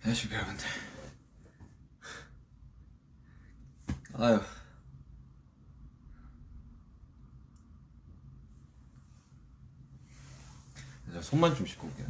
안녕하십니까 여러분들. 아유, 자, 손만 좀 씻고 올게요.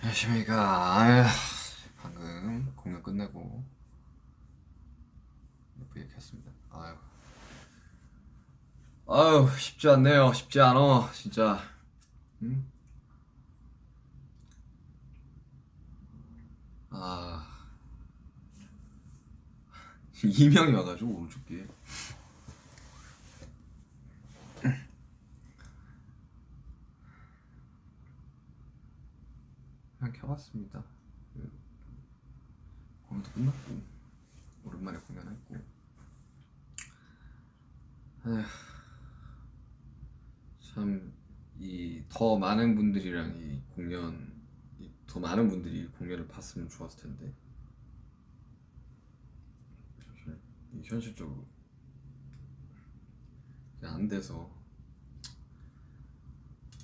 안녕하십니까. 아유, 방금 공연 끝내고 예쁘게 켰습니다. 아유, 쉽지 않네요. 쉽지 않어, 진짜. 응? 아, 이명이 와가지고 오른쪽 귀에. 그냥 켜봤습니다. 공연도 끝났고 오랜만에 공연했고. 아휴, 참 이 더 많은 분들이랑 더 많은 분들이 공연을 봤으면 좋았을 텐데 현실적으로 그냥 안 돼서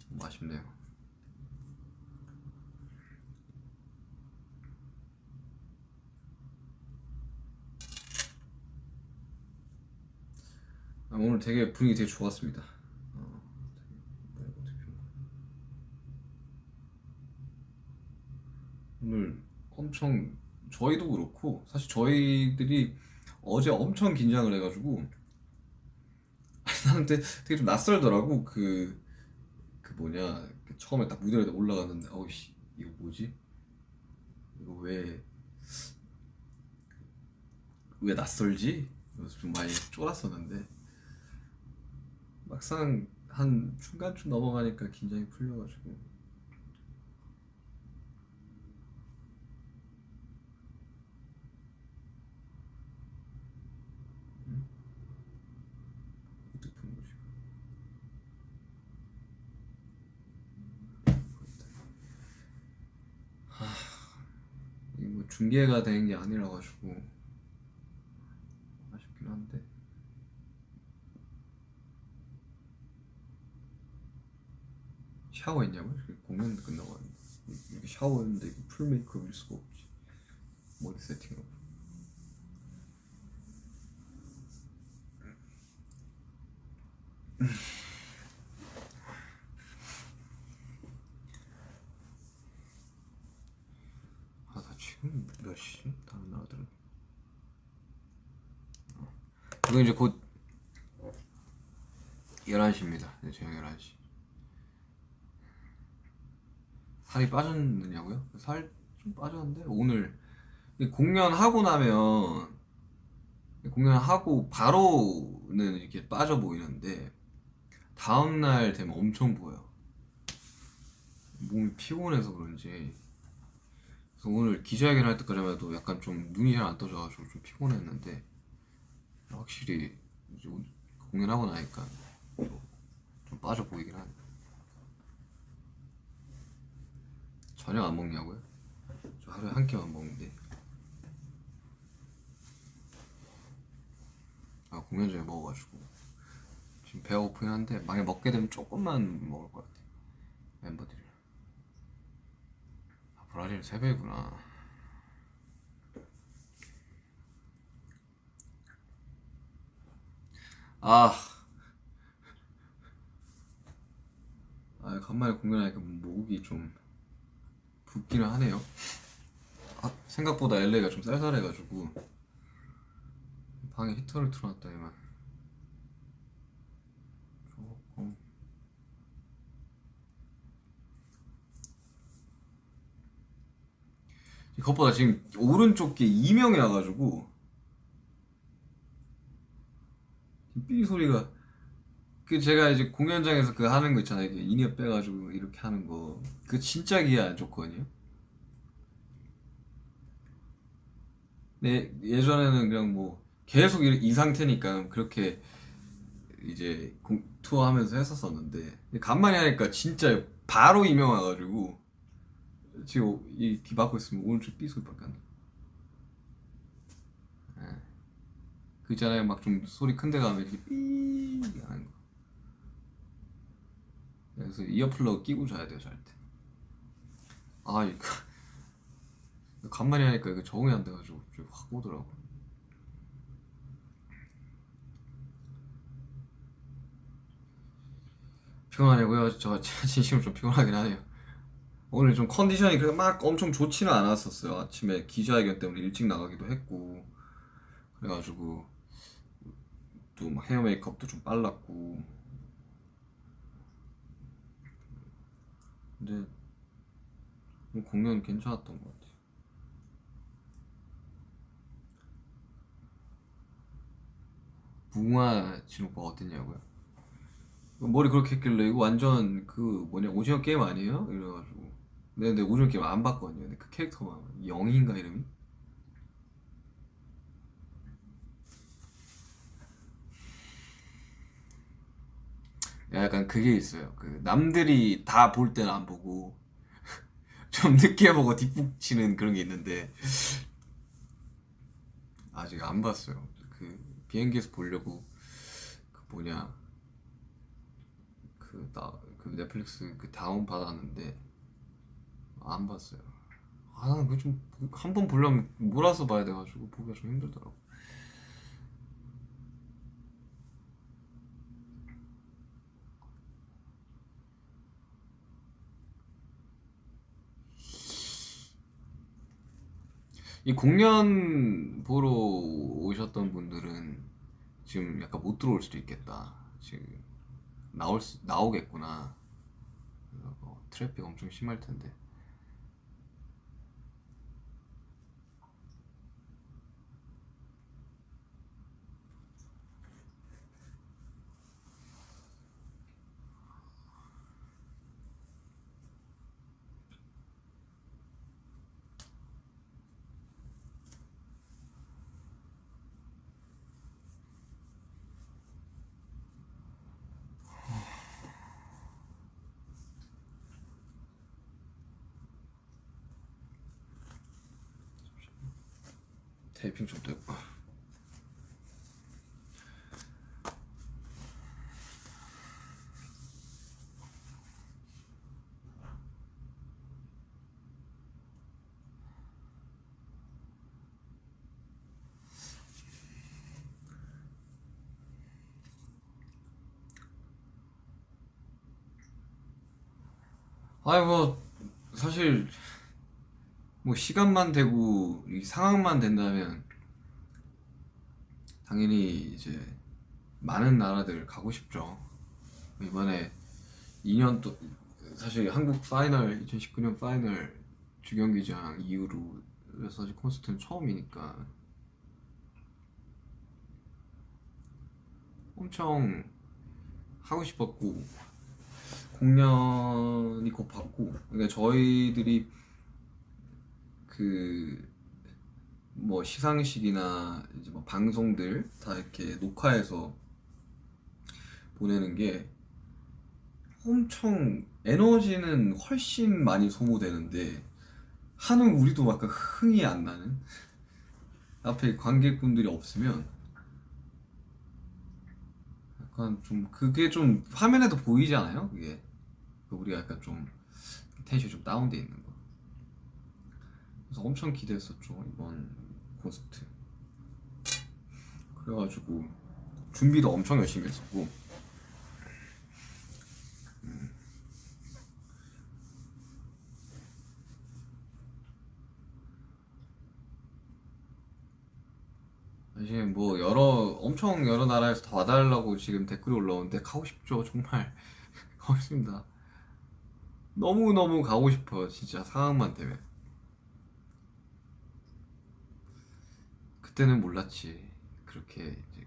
좀 아쉽네요. 오늘 되게 분위기 되게 좋았습니다. 오늘 엄청, 저희도 그렇고 사실 저희들이 어제 엄청 긴장을 해가지고 나는 되게 좀 낯설더라고. 그 뭐냐, 처음에 딱 무대에 올라갔는데 어이씨 이거 뭐지? 이거 왜 낯설지? 그래서 좀 많이 쫄았었는데 막상 한 중간쯤 넘어가니까 긴장이 풀려가지고. 핸드폰 보시고. 이게 뭐 중계가 된 게 아니라 가지고 아쉽긴 한데. 샤워했냐고요? 공연 끝나고 왔는데 이렇게 샤워했는데 이거 풀 메이크업일 수가 없지. 머리 세팅으로. 나 지금 몇 시지? 다른 나라들은 이거 이제 곧 11시입니다. 네, 저녁 11시. 살이 빠졌느냐고요? 살 좀 빠졌는데 오늘 공연하고 나면, 공연하고 바로는 이렇게 빠져 보이는데 다음날 되면 엄청 보여. 몸이 피곤해서 그런지. 그래서 오늘 기자회견 할 때까지만 해도 약간 좀 눈이 잘 안 떠져가지고 좀 피곤했는데 확실히 이제 공연하고 나니까 좀 빠져 보이긴 하네. 저녁 안 먹냐고요? 저 하루에 한 끼만 먹는데. 공연 전에 먹어가지고 지금 배가 고프긴 한데 만약 먹게 되면 조금만 먹을 것 같아. 멤버들이랑. 브라질 3배구나. 아, 간만에 공연하니까 목이 좀 붓기는 하네요. 생각보다 LA가 좀 쌀쌀해가지고 방에 히터를 틀어놨더니만 조금. 그것보다 지금 오른쪽 게 이명이 나가지고 삐 소리가, 그 제가 이제 공연장에서 그 하는 거 있잖아요. 이게 인이어 빼가지고 이렇게 하는 거. 그 진짜 기에 안 좋거든요. 근데 예전에는 그냥 뭐 계속 이 상태니까 그렇게 이제 투어하면서 했었었는데 간만에 하니까 진짜 바로 이명 와가지고 지금 이귀 막고 있으면 오른쪽 삐 소리밖에 안 나. 예. 그 있잖아요. 막 좀 소리 큰 데 가면 이렇게 삐 하는 거. 그래서 이어플러그 끼고 자야 돼요, 잘 때. 아, 이거 간만에 하니까 이거 적응이 안 돼가지고 좀 확 오더라고. 피곤하냐고요? 저 진심으로 좀 피곤하긴 하네요. 오늘 좀 컨디션이 그렇게 막 엄청 좋지는 않았었어요. 아침에 기자회견 때문에 일찍 나가기도 했고 그래가지고 또 막 헤어 메이크업도 좀 빨랐고. 근데 공연 괜찮았던 것 같아요. 무궁화 진오빠 어땠냐고요? 머리 그렇게 했길래 이거 완전 그 뭐냐 오징어 게임 아니에요? 이래가지고 근데 오징어 게임 안 봤거든요. 근데 그 캐릭터가 영희인가 이름이? 약간 그게 있어요. 그 남들이 다 볼 때는 안 보고 좀 늦게 보고 뒷북 치는 그런 게 있는데 아직 안 봤어요. 그 비행기에서 보려고 그 뭐냐 그 넷플릭스 그 다운 받았는데 안 봤어요. 아, 그 좀 한 번 보려면 몰아서 봐야 돼가지고 보기가 좀 힘들더라고. 이 공연 보러 오셨던 분들은 지금 약간 못 들어올 수도 있겠다. 지금 나오겠구나. 트래픽 엄청 심할 텐데. 테이핑 좀 됐고. 아이 뭐 사실 뭐 시간만 되고 이 상황만 된다면 당연히 이제 많은 나라들 가고 싶죠. 이번에 2년 또 사실 한국 파이널 2019년 파이널 주경기장 이후로 사실 콘서트는 처음이니까 엄청 하고 싶었고 공연이 곧 받고 그러니까 저희들이 그 뭐 시상식이나 이제 뭐 방송들 다 이렇게 녹화해서 보내는 게 엄청 에너지는 훨씬 많이 소모되는데 하는 우리도 막 흥이 안 나는 앞에 관객분들이 없으면 약간 좀 그게 좀 화면에도 보이지 않아요? 그게 우리가 약간 좀 텐션이 좀 다운돼 있는 거. 그래서 엄청 기대했었죠 이번 콘서트. 그래가지고 준비도 엄청 열심히 했었고 사실 뭐 엄청 여러 나라에서 다 와달라고 지금 댓글이 올라오는데 가고 싶죠 정말. 가고 싶습니다. 너무너무 가고 싶어요 진짜 상황만 되면. 그때는 몰랐지. 그렇게 이제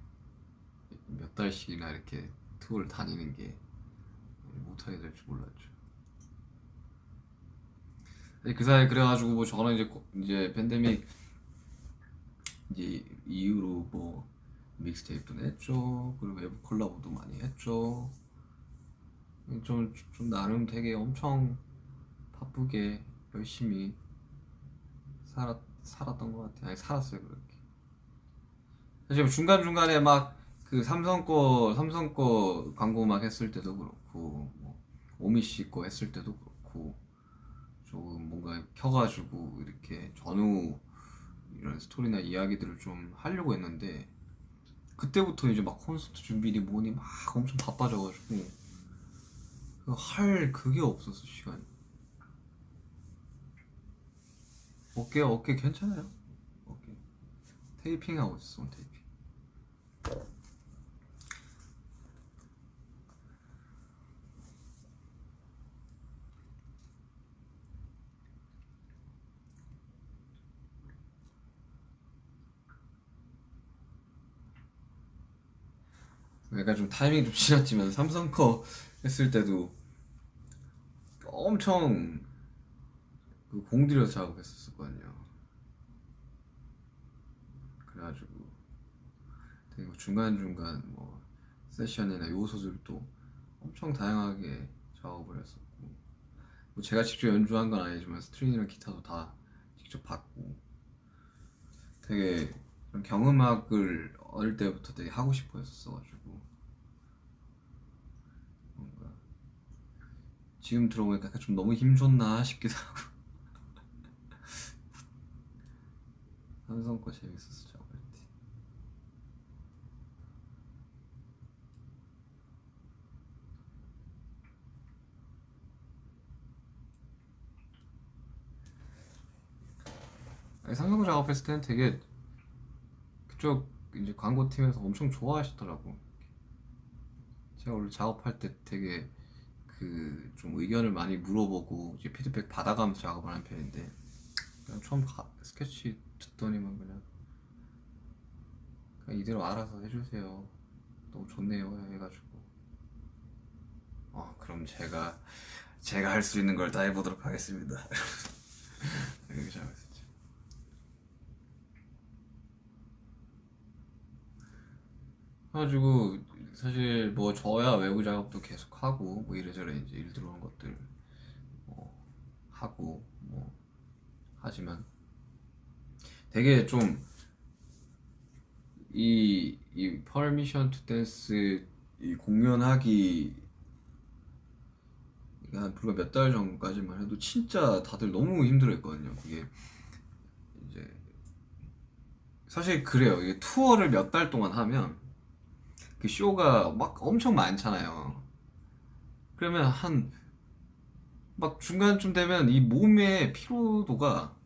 몇 달씩이나 이렇게 투어를 다니는 게 못하게 될 줄 몰랐죠. 그 사이에 그래가지고 뭐 저는 이제 팬데믹 이제 이후로 뭐 믹스테이프도 냈죠. 그리고 외부 콜라보도 많이 했죠. 좀 나름 되게 엄청 바쁘게 열심히 살았던 것 같아요. 아니 살았어요 그렇게. 사실 중간 중간에 막 그 삼성 거 광고 막 했을 때도 그렇고 뭐 오미 씨 거 했을 때도 그렇고 조금 뭔가 켜가지고 이렇게 전후 이런 스토리나 이야기들을 좀 하려고 했는데 그때부터 이제 막 콘서트 준비니 뭐니 막 엄청 바빠져가지고 할 그게 없었어 시간이. 어깨 괜찮아요? 어깨 테이핑 하고 있어 테이핑. 약간 좀 타이밍이 좀 지났지만 삼성 거 했을 때도 엄청 그 공들여서 작업했었거든요. 그래가지고 되게 뭐 중간중간 뭐 세션이나 요소들도 엄청 다양하게 작업을 했었고 뭐 제가 직접 연주한 건 아니지만 스트링이랑 기타도 다 직접 받고 되게 그런 경음악을 어릴 때부터 되게 하고 싶어 했었어가지고 뭔가 지금 들어보니까 약간 좀 너무 힘줬나 싶기도 하고 삼성 거 재밌었어 작업할 때. 아니, 삼성 거 작업했을 때는 되게 그쪽 이제 광고팀에서 엄청 좋아하시더라고. 제가 원래 작업할 때 되게 그 좀 의견을 많이 물어보고 이제 피드백 받아가면서 작업을 하는 편인데 그냥 처음 스케치 듣더니만 그냥 이대로 알아서 해주세요. 너무 좋네요 해가지고 그럼 제가 할 수 있는 걸 다 해보도록 하겠습니다. 이렇게 작업했었죠. 그래가지고 사실 뭐 저야 외부 작업도 계속 하고 뭐 이래저래 이제 일 들어오는 것들 뭐 하고 뭐 하지만 되게 좀 이 퍼미션 투 댄스 이 공연하기 한 불과 몇 달 전까지만 해도 진짜 다들 너무 힘들어했거든요. 그게 이제 사실 그래요. 이게 투어를 몇 달 동안 하면 그 쇼가 막 엄청 많잖아요. 그러면 한 막 중간쯤 되면 이 몸의 피로도가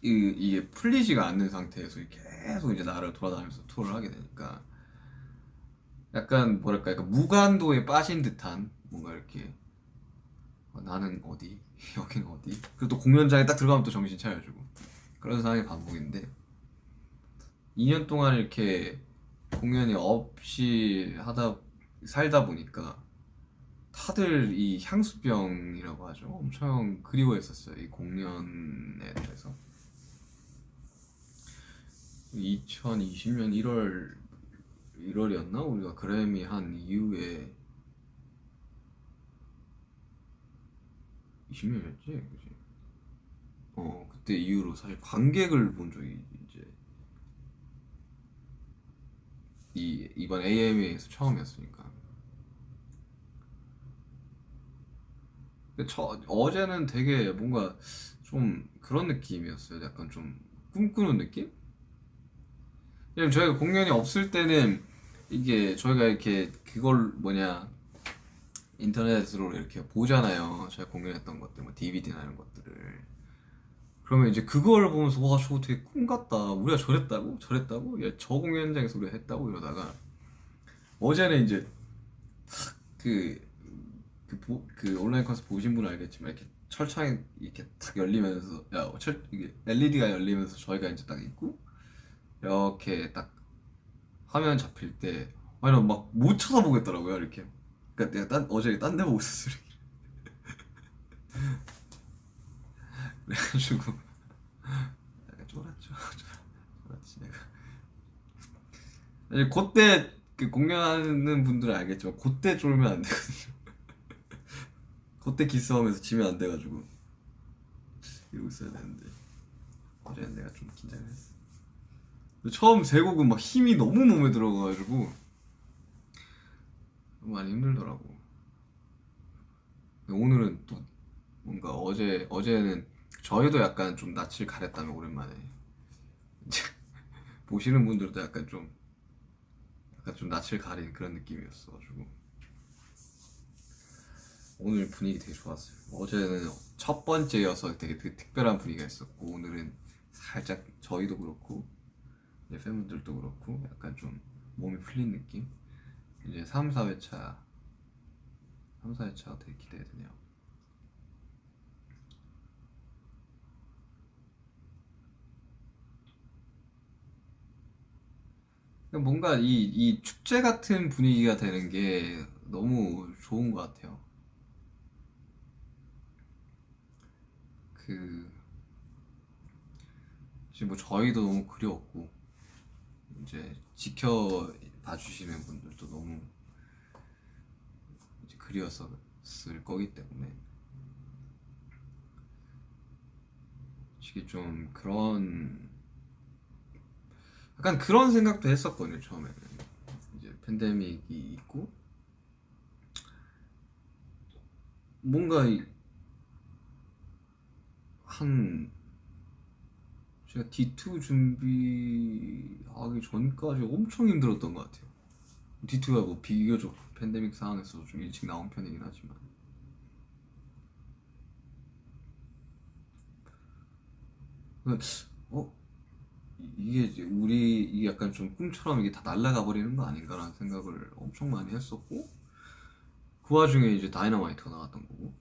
이게 풀리지가 않는 상태에서 계속 이제 나라를 돌아다니면서 투어를 하게 되니까 약간 뭐랄까 약간 무간도에 빠진 듯한 뭔가 이렇게 나는 어디 여긴 어디 그리고 또 공연장에 딱 들어가면 또 정신 차려주고 그런 상황의 반복인데 2년 동안 이렇게 공연이 없이 하다 살다 보니까 다들 이 향수병이라고 하죠. 엄청 그리워했었어요. 이 공연에 대해서. 2020년 1월이었나? 우리가 그래미 한 이후에 20년이었지, 그지? 그때 이후로 사실 관객을 본 적이 이제 이번 AMA에서 처음이었으니까. 근데 어제는 되게 뭔가 좀 그런 느낌이었어요. 약간 좀 꿈꾸는 느낌? 왜냐면 저희가 공연이 없을 때는 이게 저희가 이렇게 그걸 뭐냐 인터넷으로 이렇게 보잖아요. 저희가 공연했던 것들, 뭐 DVD나 이런 것들을. 그러면 이제 그걸 보면서 와 저거 되게 꿈 같다. 우리가 저랬다고? 저랬다고? 야, 저 공연장에서 우리가 했다고 이러다가 어제는 이제 그, 그 온라인 콘서트 보신 분은 알겠지만 이렇게 철창이 이렇게 탁 열리면서 이게 LED가 열리면서 저희가 이제 딱 있고 이렇게 딱 화면 잡힐 때 아니 막 못 쳐다보겠더라고요 이렇게. 그러니까 내가 어제 딴 데 보고 있었어 이렇게. 그래가지고 약간 쫄았지 내가. 사실 그때 그 공연하는 분들은 알겠지만 그때 쫄면 안 되거든요. 그때 기싸움에서 지면 안 돼가지고 이러고 있어야 되는데 어제는 내가 좀 긴장을 했어. 처음 세 곡은 막 힘이 너무 몸에 들어가가지고 많이 힘들더라고. 오늘은 또 뭔가 어제는 저희도 약간 좀 낯을 가렸다면 오랜만에 이제 보시는 분들도 약간 좀 낯을 가린 그런 느낌이었어가지고 오늘 분위기 되게 좋았어요. 어제는 첫 번째여서 되게 특별한 분위기가 있었고 오늘은 살짝 저희도 그렇고 이제 팬분들도 그렇고 약간 좀 몸이 풀린 느낌. 이제 3, 4회차 되게 기대가 되네요. 뭔가 이 축제 같은 분위기가 되는 게 너무 좋은 것 같아요. 그 지금 뭐 저희도 너무 그리웠고 이제 지켜봐 주시는 분들도 너무 이제 그리웠을 거기 때문에 이게 좀 그런 약간 그런 생각도 했었거든요 처음에는. 이제 팬데믹이 있고 뭔가 한 제가 D2 준비하기 전까지 엄청 힘들었던 것 같아요. D2가 뭐 비교적 팬데믹 상황에서 좀 일찍 나온 편이긴 하지만 어? 이게 이게 약간 좀 꿈처럼 이게 다 날아가 버리는 거 아닌가라는 생각을 엄청 많이 했었고 그 와중에 이제 다이너마이트가 나왔던 거고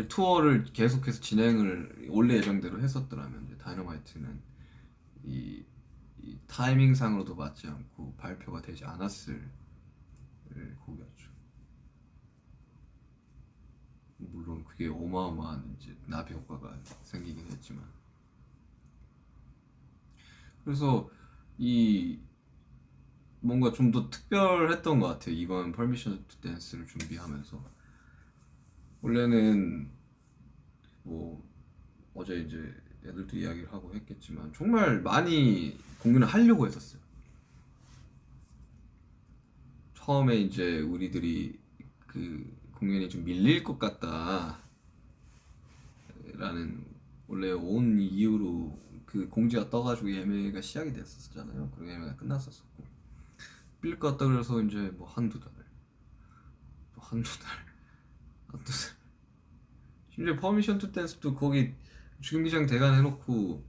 투어를 계속해서 진행을 원래 예정대로 했었더라면 이제 다이너마이트는 이, 이 타이밍상으로도 맞지 않고 발표가 되지 않았을 곡이었죠. 물론 그게 어마어마한 이제 나비 효과가 생기긴 했지만 그래서 이 뭔가 좀 더 특별했던 것 같아요 이번 퍼미션 투 댄스를 준비하면서. 원래는 뭐 어제 이제 애들도 이야기를 하고 했겠지만 정말 많이 공연을 하려고 했었어요. 처음에 이제 우리들이 그 공연이 좀 밀릴 것 같다 라는 원래 온 이유로 그 공지가 떠가지고 예매가 시작이 됐었잖아요. 그리고 예매가 끝났었고 밀릴 것 같다 그래서 이제 뭐 한두 달, 또 한두 달, 한두 달. 심지어 퍼미션 투 댄스도 거기 주경기장 대관 해놓고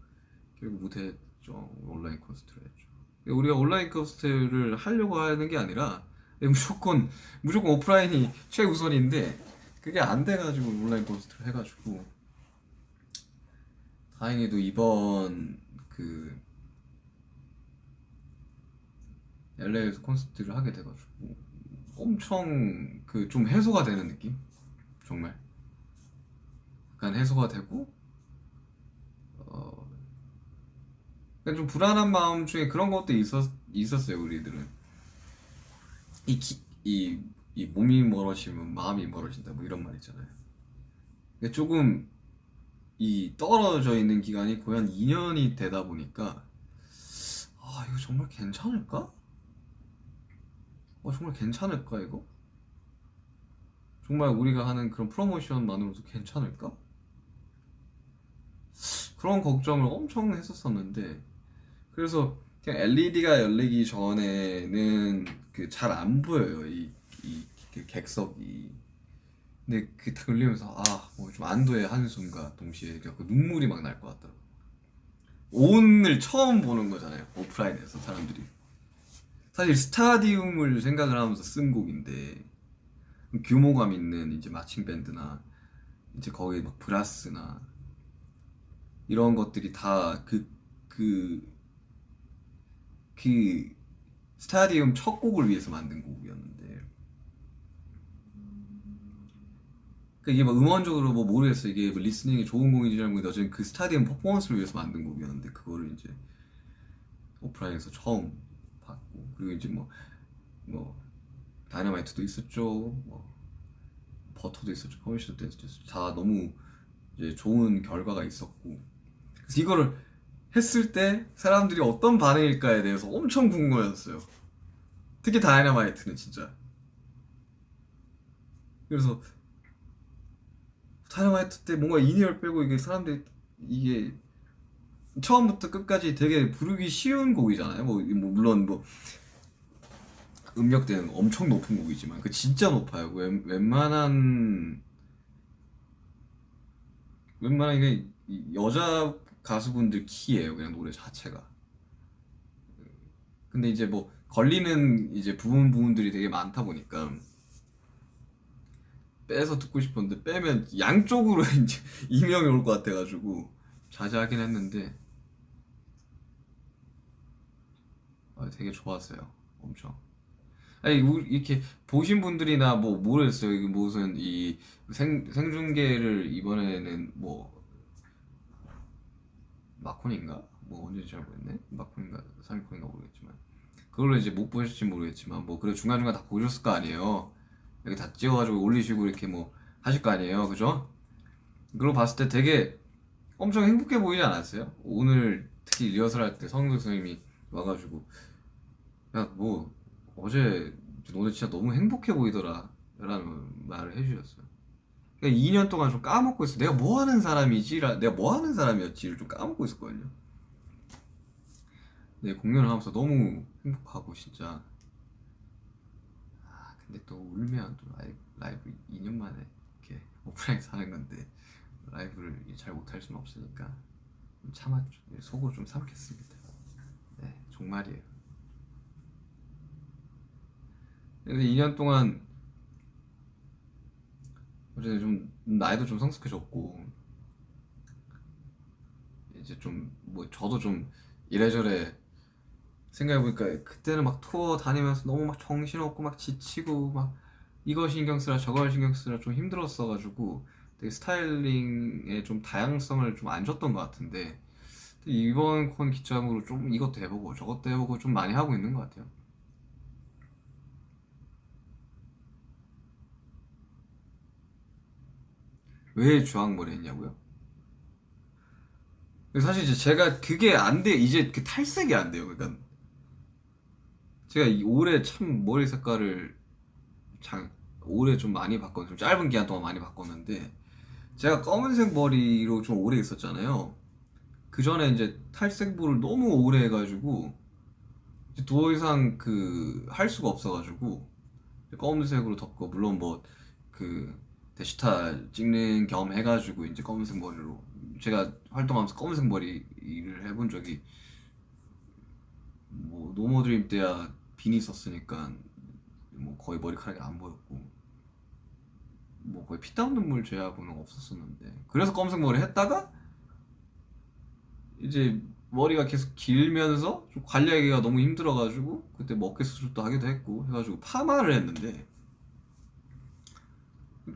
결국 못했죠. 온라인 콘서트를 했죠. 우리가 온라인 콘서트를 하려고 하는 게 아니라 무조건 오프라인이 최우선인데 그게 안 돼가지고 온라인 콘서트를 해가지고 다행히도 이번 그 LA에서 콘서트를 하게 돼가지고 엄청 그 좀 해소가 되는 느낌? 정말 약간 해소가 되고 어 약간 좀 불안한 마음 중에 그런 것도 있었어요 우리들은. 이, 기, 이 몸이 멀어지면 마음이 멀어진다 뭐 이런 말 있잖아요. 근데 조금 이 떨어져 있는 기간이 거의 한 2년이 되다 보니까 아 이거 정말 괜찮을까? 정말 괜찮을까 이거? 정말 우리가 하는 그런 프로모션만으로도 괜찮을까? 그런 걱정을 엄청 했었었는데 그래서 그냥 LED가 열리기 전에는 그 잘 안 보여요 그 객석이. 근데 그 딱 열리면서 뭐 좀 안도의 한숨과 동시에 그 눈물이 막 날 것 같더라고. 오늘 처음 보는 거잖아요 오프라인에서 사람들이. 사실 스타디움을 생각을 하면서 쓴 곡인데 규모감 있는 이제 마칭 밴드나 이제 거기 막 브라스나 이런 것들이 다 그 그 스타디움 첫 곡을 위해서 만든 곡이었는데 그 이게 뭐 음원적으로 뭐 모르겠어. 이게 뭐 리스닝이 좋은 곡인지 잘 모르겠는데 어쨌든 그 스타디움 퍼포먼스를 위해서 만든 곡이었는데 그거를 이제 오프라인에서 처음 봤고 그리고 이제 뭐 다이너마이트도 있었죠. 뭐 버터도 있었죠. 퍼미션 댄스도 있었죠. 다 너무 이제 좋은 결과가 있었고 그래서 이거를 했을 때 사람들이 어떤 반응일까에 대해서 엄청 궁금해졌어요. 특히 다이너마이트는 진짜. 그래서 다이너마이트 때 뭔가 인이얼 빼고 이게 사람들이 이게 처음부터 끝까지 되게 부르기 쉬운 곡이잖아요. 뭐 물론 뭐 음역대는 엄청 높은 곡이지만 그 진짜 높아요. 웬만한 이게 여자 가수분들 키예요. 그냥 노래 자체가. 근데 이제 뭐 걸리는 이제 부분들이 되게 많다 보니까 빼서 듣고 싶었는데 빼면 양쪽으로 이제 이명이 올 것 같아가지고 자제하긴 했는데 되게 좋았어요. 엄청. 아니 이렇게 보신 분들이나 뭐 모르겠어요. 이게 무슨 이 생중계를 이번에는 뭐 마콘인가 뭐 언제인지 잘 모르겠네. 마콘인가 사미콘인가 모르겠지만 그걸로 이제 못 보셨을지 모르겠지만 뭐 그래 중간중간 다 보셨을 거 아니에요. 여기 다 찍어가지고 올리시고 이렇게 뭐 하실 거 아니에요. 그죠? 그걸 봤을 때 되게 엄청 행복해 보이지 않았어요? 오늘 특히 리허설 할 때 성도 선생님이 와가지고 야 뭐 어제 너네 진짜 너무 행복해 보이더라 라는 말을 해주셨어요. 그러니까 2년 동안 좀 까먹고 있어. 내가 뭐 하는 사람이지? 내가 뭐 하는 사람이었지를 좀 까먹고 있었거든요. 네, 공연을 하면서 너무 행복하고 진짜. 근데 또 울면 또 라이브 2년 만에 이렇게 오프라인에서 하는 건데 라이브를 잘 못할 수는 없으니까 좀 참았죠. 속으로 좀 삼켰습니다. 네, 정말이에요. 근데 2년 동안 어제 좀 나이도 좀 성숙해졌고 이제 좀 뭐 저도 좀 이래저래 생각해보니까 그때는 막 투어 다니면서 너무 막 정신없고 막 지치고 막 이거 신경 쓰라 저거 신경 쓰라 좀 힘들었어가지고 되게 스타일링에 좀 다양성을 좀 안 줬던 것 같은데 이번 콘 기점으로 좀 이것도 해보고 저것도 해보고 좀 많이 하고 있는 것 같아요. 왜 주황머리 했냐고요? 사실 이제 제가 그게 안 돼, 이제 그 탈색이 안 돼요. 그러니까 제가 올해 참 머리 색깔을 올해 좀 많이 바꿨어요. 좀 짧은 기간 동안 많이 바꿨는데 제가 검은색 머리로 좀 오래 있었잖아요. 그 전에 이제 탈색부를 너무 오래 해가지고 이제 더 이상 그 할 수가 없어가지고 검은색으로 덮고 물론 뭐 그 데시탈 찍는 겸 해가지고 이제 검은색 머리로 제가 활동하면서 검은색 머리를 해본 적이 뭐 노모드림 때야 비니 썼으니까 뭐 거의 머리카락이 안 보였고 뭐 거의 피땀 눈물 제하고는 없었었는데 그래서 검은색 머리 했다가 이제 머리가 계속 길면서 좀 관리하기가 너무 힘들어가지고 그때 뭐 어깨 수술도 하기도 했고 해가지고 파마를 했는데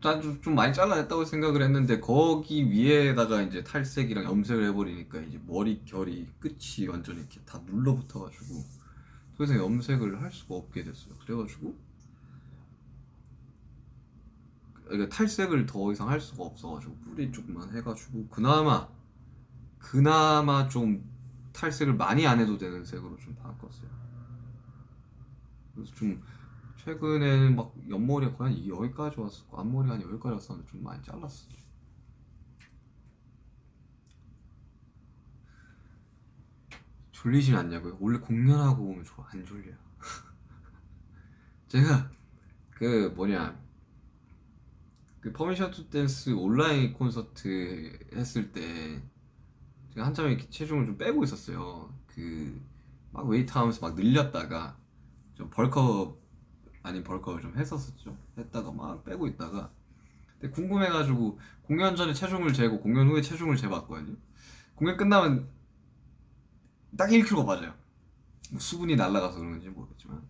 나도 좀 많이 잘라냈다고 생각을 했는데 거기 위에다가 이제 탈색이랑 염색을 해버리니까 이제 머리 결이 끝이 완전 이렇게 다 눌러붙어가지고 더 이상 염색을 할 수가 없게 됐어요. 그래가지고 그러니까 탈색을 더 이상 할 수가 없어가지고 뿌리 쪽만 해가지고 그나마 좀 탈색을 많이 안 해도 되는 색으로 좀 바꿨어요. 그래서 좀 최근에는 막 옆머리가 거의 한 여기까지 왔었고 앞머리가 한 여기까지 왔었는데 좀 많이 잘랐어요. 졸리진 않냐고요? 원래 공연하고 오면 안 졸려요. 제가 그 뭐냐 그 퍼미션 투 댄스 온라인 콘서트 했을 때 제가 한참 이렇게 체중을 좀 빼고 있었어요. 그 막 웨이트 하면서 막 늘렸다가 좀 벌크업 아닌 벌크업을 좀 했었었죠. 했다가 막 빼고 있다가 근데 궁금해가지고 공연 전에 체중을 재고 공연 후에 체중을 재봤거든요. 공연 끝나면 딱 1kg 빠져요. 뭐 수분이 날아가서 그런지 모르겠지만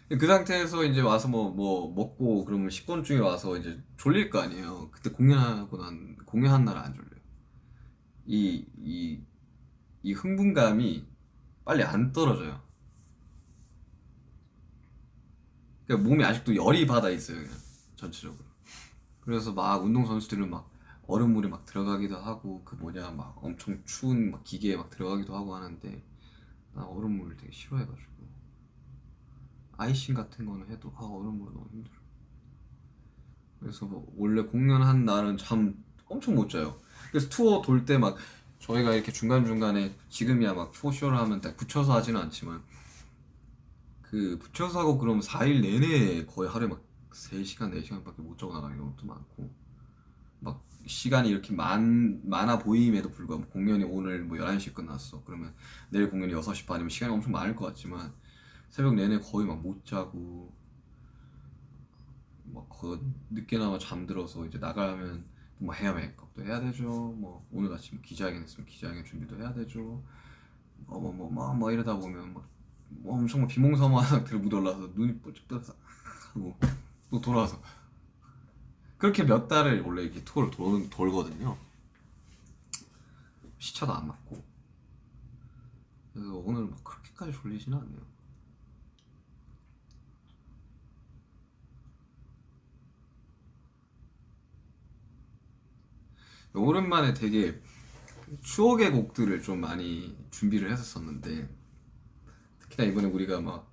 그 상태에서 이제 와서 뭐 먹고 그러면 식곤증이 와서 이제 졸릴 거 아니에요. 그때 공연한 날은 안 졸려요. 이 이 흥분감이 빨리 안 떨어져요. 그러니까 몸이 아직도 열이 받아 있어요, 그냥 전체적으로. 그래서 막 운동 선수들은 막 얼음물에 막 들어가기도 하고 그 뭐냐 막 엄청 추운 막 기계에 막 들어가기도 하고 하는데 나 얼음물을 되게 싫어해가지고 아이싱 같은 거는 해도 얼음물 너무 힘들어. 그래서 뭐 원래 공연한 날은 잠 엄청 못 자요. 그래서 투어 돌 때 막 저희가 이렇게 중간중간에 지금이야 막 포쇼를 하면 딱 붙여서 하지는 않지만 그 붙여서 하고 그러면 4일 내내 거의 하루에 막 3시간, 4시간밖에 못 자고 나가는 경우도 많고 막 시간이 이렇게 많아 보임에도 불구하고 공연이 오늘 뭐 11시에 끝났어. 그러면 내일 공연이 6시 반이면 시간이 엄청 많을 것 같지만 새벽 내내 거의 막 못 자고 막 늦게나마 잠들어서 이제 나가면 뭐 헤어 메이크업도 해야 되죠. 뭐 오늘 같이 기자회견 했으면 기자회견 준비도 해야 되죠. 뭐 이러다 보면 뭐 엄청 비몽사모한 상태로 묻어올라서 눈이 뽀쩍 떠서 하고 또 돌아와서 그렇게 몇 달을 원래 이렇게 투어를 돌거든요. 시차도 안 맞고. 그래서 오늘 뭐 그렇게까지 졸리지는 않네요. 오랜만에 되게 추억의 곡들을 좀 많이 준비를 했었었는데 특히나 이번에 우리가 막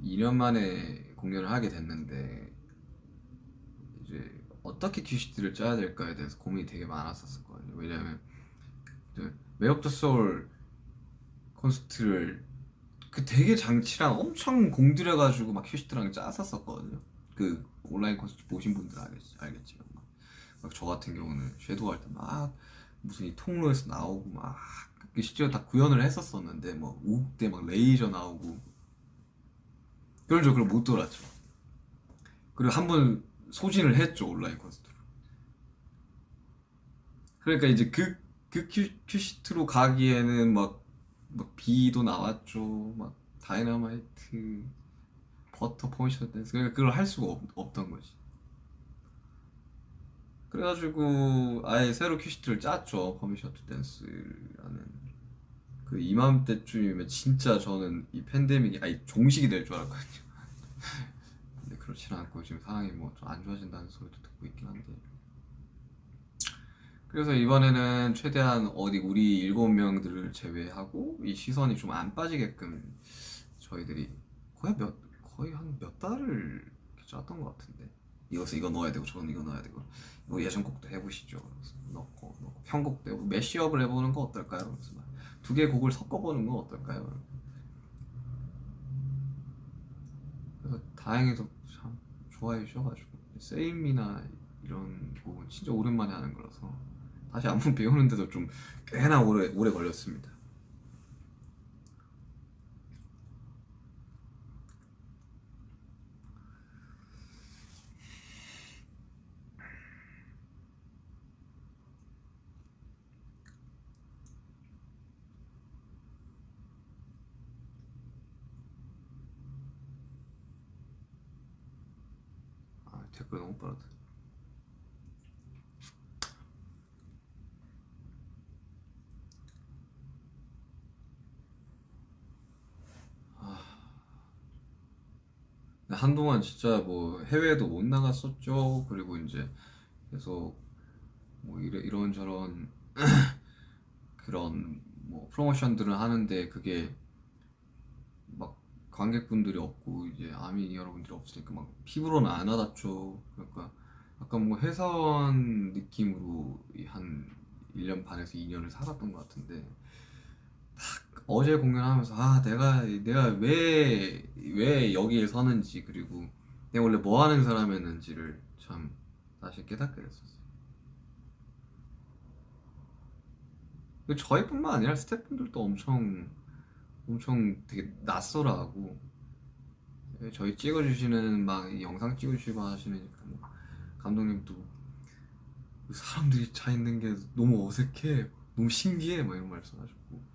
2년 만에 공연을 하게 됐는데 이제 어떻게 큐시트를 짜야 될까에 대해서 고민이 되게 많았었거든요. 왜냐면 웨이 오브 더 소울 콘서트를 그 되게 장치랑 엄청 공들여가지고 막 큐시트랑 짰었었거든요. 그 온라인 콘서트 보신 분들 알겠지만 막 저 같은 경우는 섀도우 할 때 막 무슨 이 통로에서 나오고 막 실제로 다 구현을 했었었는데 뭐 우국대 막 레이저 나오고 그런 적을 못 돌았죠. 그리고 한 번 소진을 했죠, 온라인 콘서트로. 그러니까 이제 그 큐시트로 가기에는 막 비도 나왔죠. 막 다이너마이트 버터 포메이션 댄스 그러니까 그걸 할 수가 없던 거지. 그래가지고 아예 새로 큐시트를 짰죠. 퍼미션 투 댄스라는. 그 이맘때쯤이면 진짜 저는 이 팬데믹이 아니 종식이 될 줄 알았거든요. 근데 그렇지는 않고 지금 상황이 뭐 좀 안 좋아진다는 소리도 듣고 있긴 한데. 그래서 이번에는 최대한 어디 우리 7명들을 제외하고 이 시선이 좀 안 빠지게끔 저희들이 거의 한 몇 달을 이렇게 짰던 것 같은데 이것은 이거 넣어야 되고 저건 이거 넣어야 되고 이거 예전 곡도 해보시죠. 그래서 넣고 편곡도 해보고 매시업을 해보는 거 어떨까요? 그래서 두 개의 곡을 섞어보는 건 어떨까요? 그래서 다행히도 참 좋아해 주셔가지고 세임이나 이런 곡은 진짜 오랜만에 하는 거라서 다시 안무 배우는데도 좀 꽤나 오래 걸렸습니다. 댓글 너무 빠르다. 한동안 진짜 뭐 해외에도 못 나갔었죠. 그리고 이제 계속 뭐 이런저런 그런 뭐 프로모션들을 하는데 그게 막 관객분들이 없고 이제 아미 여러분들이 없으니까 막 피부로는 안 와닿죠. 그러니까 약간 뭐 회사원 느낌으로 한 1년 반에서 2년을 살았던 것 같은데 어제 공연하면서 내가 왜 여기에 서는지 그리고 내가 원래 뭐 하는 사람이었는지를 참 다시 깨닫게 됐었어요. 그리고 저희뿐만 아니라 스태프분들도 엄청 되게 낯설어하고 저희 찍어주시는 막 영상 찍어주시고 하시니까 뭐 감독님도 사람들이 차 있는 게 너무 어색해, 너무 신기해 막 이런 말씀하셨고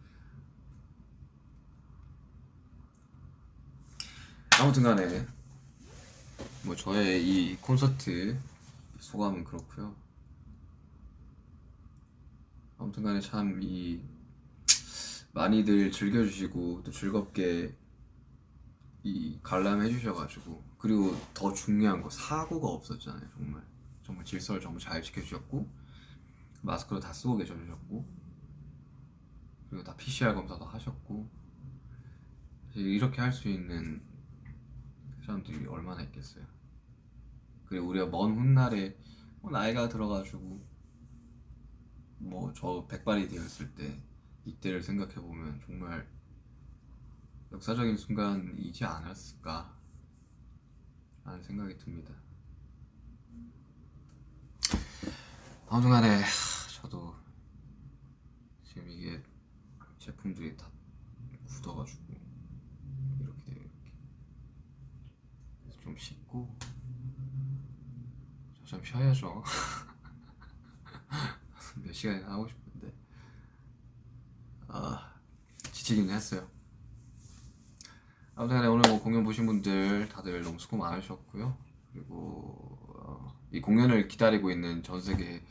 아무튼간에 뭐 저의 이 콘서트 소감은 그렇고요. 아무튼간에 참 이 많이들 즐겨주시고 또 즐겁게 이 관람해 주셔가지고, 그리고 더 중요한 거 사고가 없었잖아요. 정말 정말 질서를 정말 잘 지켜주셨고, 마스크도 다 쓰고 계셔주셨고, 그리고 다 PCR 검사도 하셨고, 사실 이렇게 할 수 있는 사람들이 얼마나 있겠어요. 그리고 우리가 먼 훗날에 나이가 들어가지고 뭐 저 백발이 되었을 때 이때를 생각해보면 정말 역사적인 순간이지 않았을까 라는 생각이 듭니다. 아무튼간에 저도 지금 이게 제품들이 다 굳어가지고 이렇게 그래서 좀 씻고 저 좀 쉬어야죠. 몇 시간이나 하고 싶은데 지치긴 했어요. 아무튼 오늘 뭐 공연 보신 분들 다들 너무 수고 많으셨고요. 그리고 이 공연을 기다리고 있는 전 세계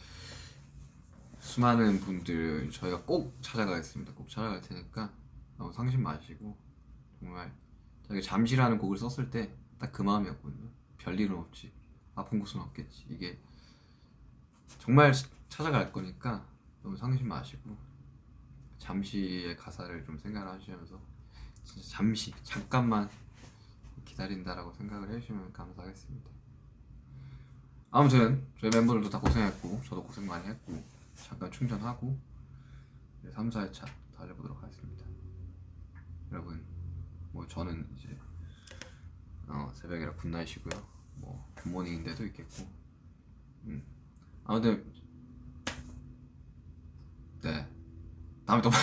수많은 분들 저희가 꼭 찾아가겠습니다. 꼭 찾아갈 테니까 너무 상심 마시고, 정말 저희 잠시라는 곡을 썼을 때 딱 그 마음이었거든요. 별일은 없지, 아픈 곳은 없겠지. 이게 정말 찾아갈 거니까 너무 상심 마시고 잠시의 가사를 좀 생각을 하시면서 진짜 잠시 잠깐만 기다린다라고 생각을 해주시면 감사하겠습니다. 아무튼 저희 멤버들도 다 고생했고 저도 고생 많이 했고 잠깐 충전하고 3, 4회차 달려보도록 하겠습니다. 여러분 뭐 저는 이제 새벽이라 굿나잇이고요. 뭐 굿모닝인데도 있겠고 아무튼 네 다음에 또 봐요.